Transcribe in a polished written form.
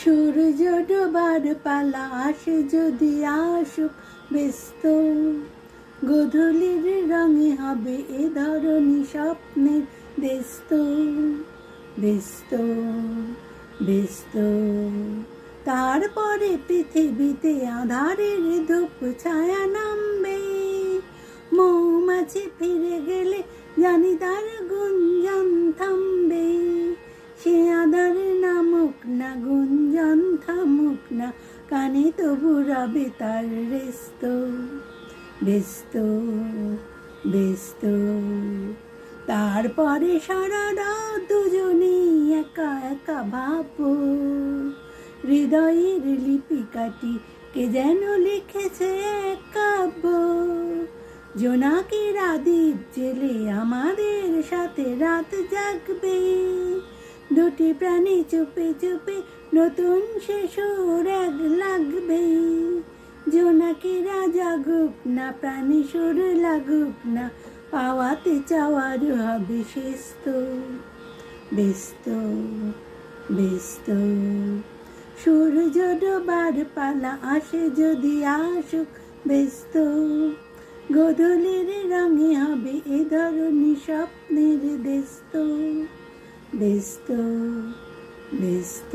সূর্য ডোবার পালা আসে যদি আসুক ব্যস্ত, গোধূলির রঙে হবে এ ধরনী স্বপ্নের ব্যস্ত ব্যস্ত ব্যস্ত। তারপরে পৃথিবীতে আঁধারের ধূপ ছায়া নামবে, মৌমাছি ফিরে গেলে জানি তার গুঞ্জন থামবে। সে আধার নামুক না, গুঞ্জন থামুক না, কানে তবু রবে তার রেস্ত ব্যস্ত ব্যস্ত। তারপরে সারা রাত দুজনেই একা একা ভাবো, হৃদয়ের লিপিকাটি কে যেন লিখেছে এক কাব্য। জোনাকিরা দ্বীপ জেলে আমাদের সাথে রাত জাগবে, দুটি প্রাণী চুপে চুপে নতুন সে সুর এক লাগবে। জোনাকিরা জাগুক না, প্রাণী সুর লাগুক না, পাওয়াতে চাওয়ার হবে শেস্ত ব্যস্ত ব্যস্ত। সূর্য ডোবার পালা আসে যদি আসুক ব্যস্ত, গোধূলির রঙে হবে এ ধরনী স্বপ্নের ব্যস্ত ব্যস্ত ব্যস্ত।